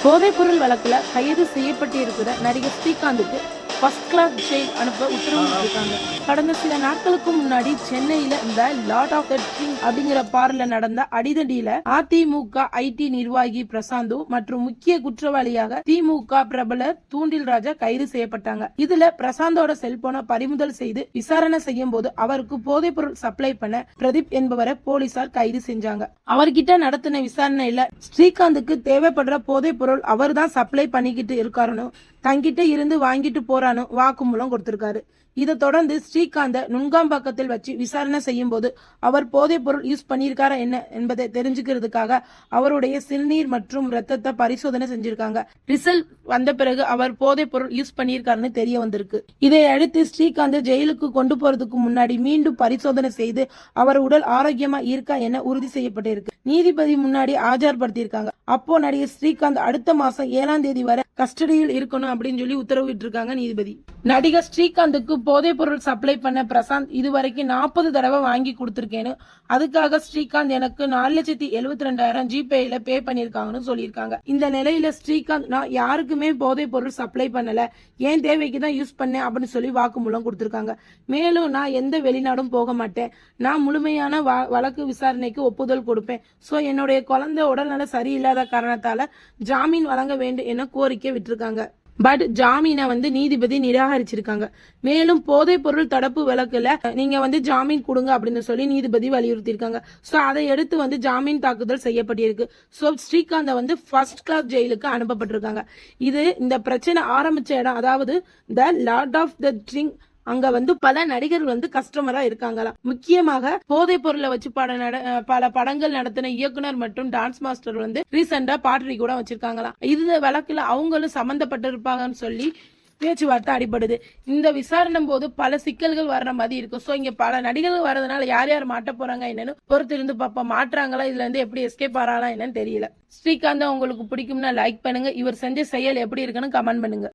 போதைப்பொருள் வழக்குல கைது செய்யப்பட்டிருக்கிற நடிகர் ஸ்ரீகாந்துக்கு ஃபர்ஸ்ட் கிளாஸ் ஜெயில் அனுப்ப உத்தரவிட்டிருக்காங்க. கடந்த சில நாட்களுக்கு முன்னாடி சென்னையில இந்த லாட் ஆஃப் த ட்ரிங் அப்படிங்கிற பார்ல நடந்த அடிதடியில அதிமுக ஐடி நிர்வாகி பிரசாந்து மற்றும் முக்கிய குற்றவாளியாக திமுக பிரபலர் தூண்டில் ராஜா கைது செய்யப்பட்டாங்க. இதுல பிரசாந்தோட செல்போனை பறிமுதல் செய்து விசாரணை செய்யும் போது அவருக்கு போதைப்பொருள் சப்ளை பண்ண பிரதீப் என்பவரை போலீசார் கைது செஞ்சாங்க. அவர்கிட்ட நடத்தின விசாரணையில ஸ்ரீகாந்துக்கு தேவைப்படுற போதைப்பொருள் அவர் தான் சப்ளை பண்ணிக்கிட்டு இருக்காருன்னு தங்கிட்ட இருந்து வாங்கிட்டு போறான்னு வாக்குமூலம் கொடுத்திருக்காரு. இதை தொடர்ந்து ஸ்ரீகாந்த நுண்காம்பாக்கத்தில் வச்சு விசாரணை செய்யும் போது அவர் போதைப் பொருள் யூஸ் பண்ணியிருக்காரா என்ன என்பதை தெரிஞ்சுக்கிறதுக்காக அவருடைய சிறுநீர் மற்றும் ரத்தத்தை பரிசோதனை செஞ்சிருக்காங்க. ரிசல்ட் வந்த பிறகு அவர் போதைப் பொருள் யூஸ் பண்ணியிருக்காருன்னு தெரிய வந்திருக்கு. இதை அடுத்து ஸ்ரீகாந்த் ஜெயிலுக்கு கொண்டு போறதுக்கு முன்னாடி மீண்டும் பரிசோதனை செய்து அவர் உடல் ஆரோக்கியமா இருக்கா என உறுதி செய்யப்பட்டிருக்கு. நீதிபதி முன்னாடி ஆஜர்படுத்தியிருக்காங்க. அப்போ நடிகர் ஸ்ரீகாந்த் அடுத்த மாசம் 7ஆம் தேதி வரை கஸ்டடியில் இருக்கணும் அப்படின்னு சொல்லி உத்தரவிட்டு இருக்காங்க நீதிபதி. நடிகர் ஸ்ரீகாந்துக்கு போதைப் பொருள் சப்ளை பண்ண பிரசாந்த் இதுவரைக்கும் 40 தடவை வாங்கி கொடுத்திருக்கேன்னு, அதுக்காக ஸ்ரீகாந்த் எனக்கு 4,72,000 ஜிபேல பே பண்ணிருக்காங்கன்னு சொல்லியிருக்காங்க. இந்த நிலையில ஸ்ரீகாந்த் நான் யாருக்குமே போதைப் பொருள் சப்ளை பண்ணல, ஏன் தேவைக்கு தான் யூஸ் பண்ணேன் அப்படின்னு சொல்லி வாக்குமூலம் கொடுத்திருக்காங்க. மேலும் நான் எந்த வெளிநாடும் போக மாட்டேன், நான் முழுமையான வழக்கு விசாரணைக்கு ஒப்புதல் கொடுப்பேன். சோ என்னுடைய குழந்தை உடல்நல சரியில்லாத காரணத்தால ஜாமீன் வழங்க வேண்டும் என கோரிக்கை விட்டிருக்காங்க. பட் ஜாமீனை நீதிபதி நிராகரிச்சிருக்காங்க. மேலும் போதைப் பொருள் தடுப்பு வழக்குல நீங்க ஜாமீன் கொடுங்க அப்படின்னு சொல்லி நீதிபதி வலியுறுத்தி இருக்காங்க. சோ அதை எடுத்து ஜாமீன் தாக்குதல் செய்யப்பட்டிருக்கு. சோ ஸ்ரீகாந்த் ஃபர்ஸ்ட் கிளாஸ் ஜெயிலுக்கு அனுப்பப்பட்டிருக்காங்க. இது இந்த பிரச்சனை ஆரம்பிச்ச இடம், அதாவது த லார்ட் ஆஃப் த ட்ரிங்க். அங்க பல நடிகர்கள் கஸ்டமரா இருக்காங்களாம். முக்கியமாக போதைப் பொருளை வச்சு பல படங்கள் நடத்தின இயக்குனர் மற்றும் டான்ஸ் மாஸ்டர் ரீசெண்டா பாட்ரி கூட வச்சிருக்காங்களாம். இந்த வழக்குல அவங்களும் சம்பந்தப்பட்டிருப்பாங்கன்னு சொல்லி பேச்சுவார்த்தை அடிபடுது. இந்த விசாரணை போது பல சிக்கல்கள் வர்ற மாதிரி இருக்கும். சோ இங்க பல நடிகர்கள் வர்றதுனால யார் யார் மாட்ட போறாங்க என்னன்னு பொறுத்திருந்து பாப்பா. மாற்றாங்களா, இதுல எப்படி எஸ்கேப் ஆறாங்களா என்னன்னு தெரியல. ஸ்ரீகாந்த் உங்களுக்கு பிடிக்கும்னா லைக் பண்ணுங்க. இவர் செஞ்ச செயல் எப்படி இருக்குன்னு கமெண்ட் பண்ணுங்க.